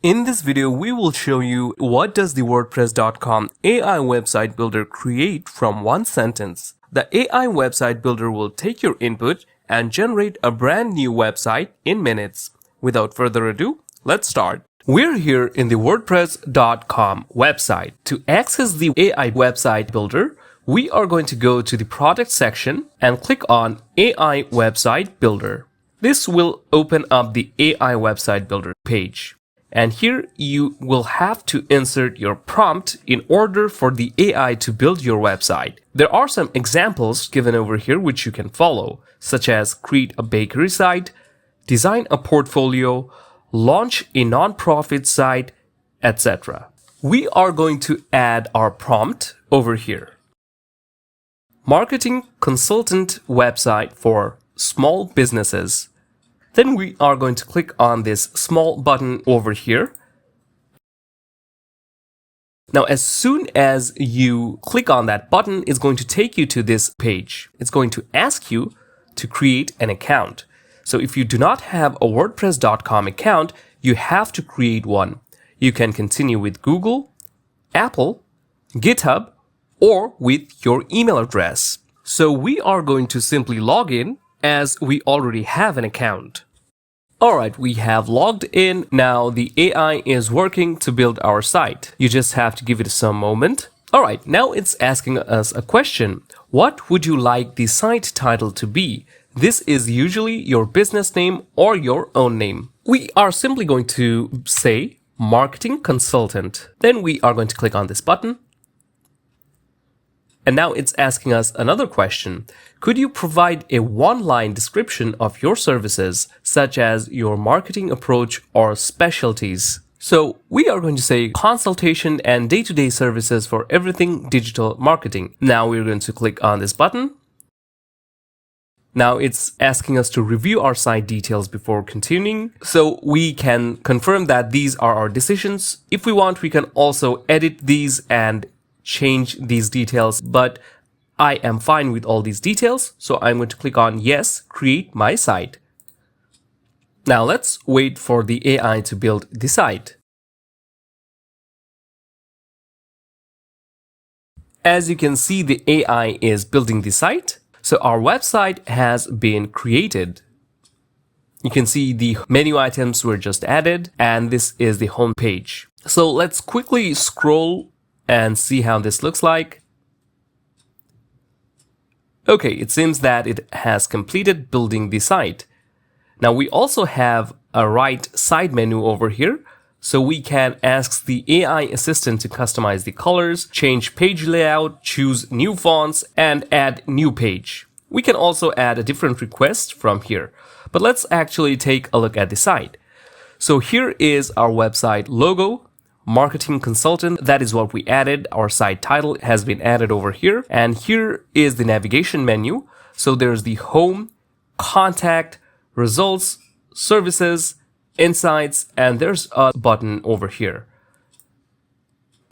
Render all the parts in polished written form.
In this video, we will show you what does the WordPress.com AI website builder create from one sentence. The AI website builder will take your input and generate a brand new website in minutes. Without further ado, let's start. We're here in the WordPress.com website. To access the AI website builder, we are going to go to the product section and click on AI website builder. This will open up the AI website builder page. And here you will have to insert your prompt in order for the AI to build your website. There are some examples given over here which you can follow, such as create a bakery site, design a portfolio, launch a non-profit site, etc. We are going to add our prompt over here. Marketing consultant website for small businesses. Then we are going to click on this small button over here. Now, as soon as you click on that button, it's going to take you to this page. It's going to ask you to create an account. So if you do not have a WordPress.com account, you have to create one. You can continue with Google, Apple, GitHub, or with your email address. So we are going to simply log in as we already have an account. Alright, we have logged in. Now the AI is working to build our site. You just have to give it some moment. Alright, now it's asking us a question. What would you like the site title to be? This is usually your business name or your own name. We are simply going to say marketing consultant. Then we are going to click on this button. And now it's asking us another question. Could you provide a one-line description of your services, such as your marketing approach or specialties? So we are going to say consultation and day-to-day services for everything digital marketing. Now we're going to click on this button. Now it's asking us to review our site details before continuing. So we can confirm that these are our decisions. If we want, we can also edit these and change these details, but I am fine with all these details, so I'm going to click on yes, create my site. Now let's wait for the AI to build the site. As you can see, the AI is building the site, so our website has been created. You can see the menu items were just added, and this is the home page. So let's quickly scroll and see how this looks like. Okay, it seems that it has completed building the site. Now we also have a right side menu over here, so we can ask the AI assistant to customize the colors, change page layout, choose new fonts, and add new page. We can also add a different request from here, but let's actually take a look at the site. So here is our website logo. Marketing consultant, that is what we added. Our site title has been added over here. And here is the navigation menu. So there's the home, contact, results, services, insights, and there's a button over here.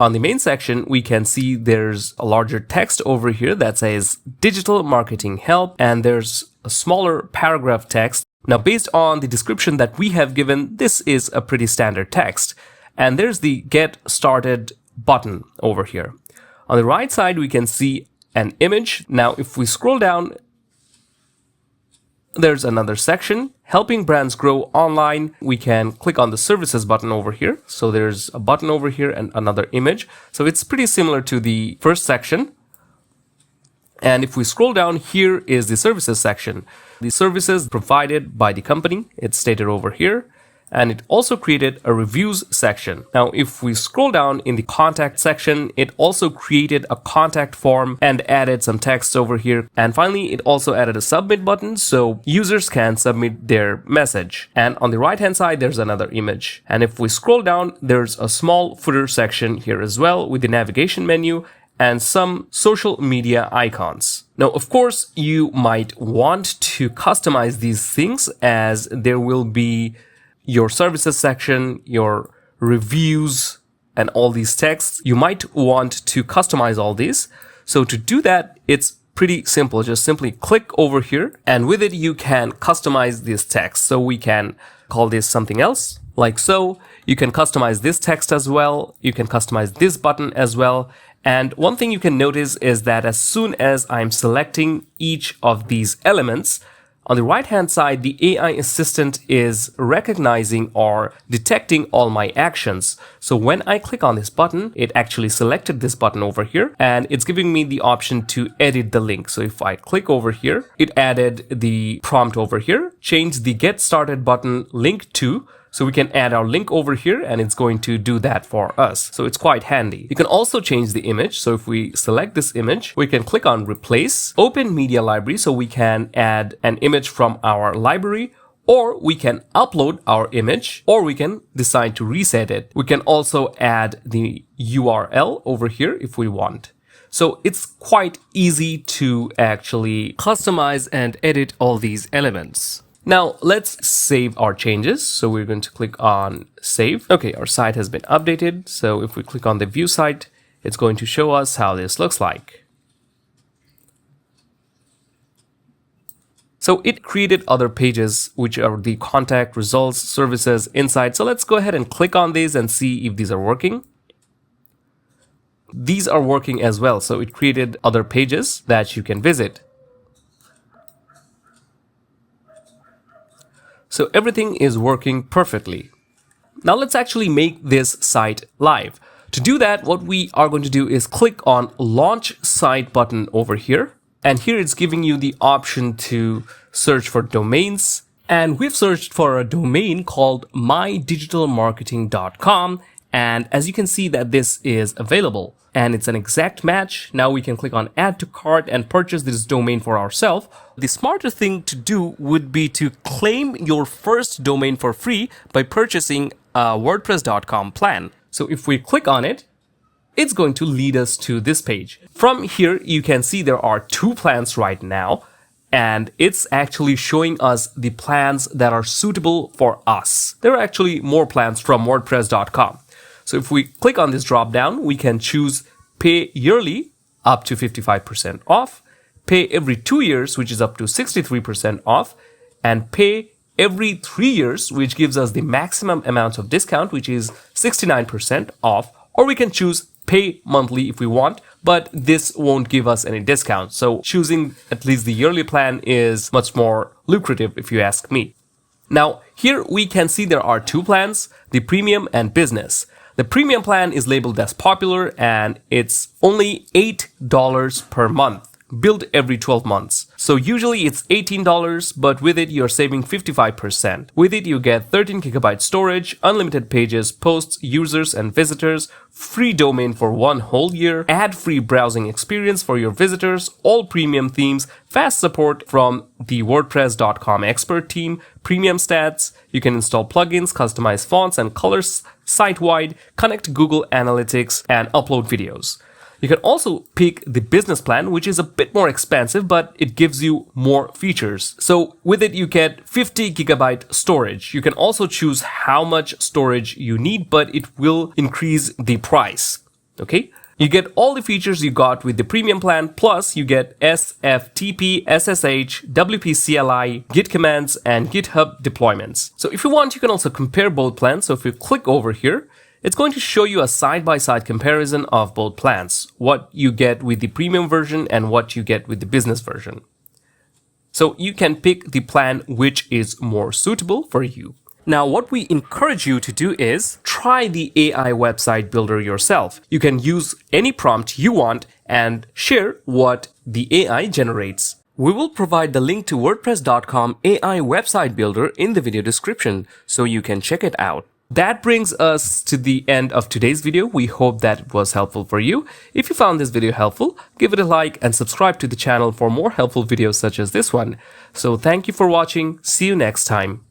On the main section, we can see there's a larger text over here that says digital marketing help, and there's a smaller paragraph text. Now, based on the description that we have given, this is a pretty standard text. And there's the Get Started button over here. On the right side, we can see an image. Now, if we scroll down, there's another section, Helping Brands Grow Online. We can click on the Services button over here. So there's a button over here and another image. So it's pretty similar to the first section. And if we scroll down, here is the Services section. The services provided by the company, it's stated over here. And it also created a reviews section. Now, if we scroll down in the contact section, it also created a contact form and added some text over here. And finally, it also added a submit button so users can submit their message. And on the right hand side, there's another image. And if we scroll down, there's a small footer section here as well with the navigation menu and some social media icons. Now, of course, you might want to customize these things as there will be your services section, your reviews, and all these texts. You might want to customize all these. So to do that, it's pretty simple. Just simply click over here, and with it, you can customize this text. So we can call this something else, like so. You can customize this text as well. You can customize this button as well. And one thing you can notice is that as soon as I'm selecting each of these elements, on the right-hand side, the AI assistant is recognizing or detecting all my actions. So when I click on this button, it actually selected this button over here, and it's giving me the option to edit the link. So if I click over here, it added the prompt over here, change the get started button link to. So we can add our link over here and it's going to do that for us. So it's quite handy. You can also change the image. So if we select this image, we can click on replace, open media library. So we can add an image from our library, or we can upload our image, or we can decide to reset it. We can also add the URL over here if we want. So it's quite easy to actually customize and edit all these elements. Now let's save our changes. So we're going to click on save. Okay, our site has been updated. So if we click on the view site, it's going to show us how this looks like. So it created other pages, which are the contact, results, services, insights. So let's go ahead and click on these and see if these are working. These are working as well. So it created other pages that you can visit. So everything is working perfectly. Now let's actually make this site live. To do that, what we are going to do is click on Launch Site button over here. And here it's giving you the option to search for domains. And we've searched for a domain called mydigitalmarketing.com. And as you can see that this is available. And it's an exact match. Now we can click on add to cart and purchase this domain for ourselves. The smarter thing to do would be to claim your first domain for free by purchasing a WordPress.com plan. So if we click on it, it's going to lead us to this page. From here, you can see there are 2 plans right now, and it's actually showing us the plans that are suitable for us. There are actually more plans from WordPress.com. So if we click on this drop down, we can choose pay yearly up to 55% off, pay every 2 years, which is up to 63% off, and pay every 3 years, which gives us the maximum amount of discount, which is 69% off, or we can choose pay monthly if we want, but this won't give us any discount. So choosing at least the yearly plan is much more lucrative if you ask me. Now, here we can see there are 2 plans, the premium and business. The premium plan is labeled as popular and it's only $8 per month, billed every 12 months. So usually it's $18, but with it you're saving 55%. With it you get 13 GB storage, unlimited pages, posts, users and visitors, free domain for 1 whole year, ad-free browsing experience for your visitors, all premium themes, fast support from the WordPress.com expert team, premium stats, you can install plugins, customize fonts and colors site-wide, connect Google Analytics, and upload videos. You can also pick the business plan, which is a bit more expensive, but it gives you more features. So with it, you get 50 GB storage. You can also choose how much storage you need, but it will increase the price. Okay? You get all the features you got with the premium plan, plus you get SFTP, SSH, WP CLI, Git commands, and GitHub deployments. So if you want, you can also compare both plans. So if you click over here, it's going to show you a side-by-side comparison of both plans, what you get with the premium version and what you get with the business version. So you can pick the plan which is more suitable for you. Now, what we encourage you to do is try the AI website builder yourself. You can use any prompt you want and share what the AI generates. We will provide the link to WordPress.com AI website builder in the video description, so you can check it out. That brings us to the end of today's video. We hope that it was helpful for you. If you found this video helpful, give it a like and subscribe to the channel for more helpful videos such as this one. So thank you for watching. See you next time.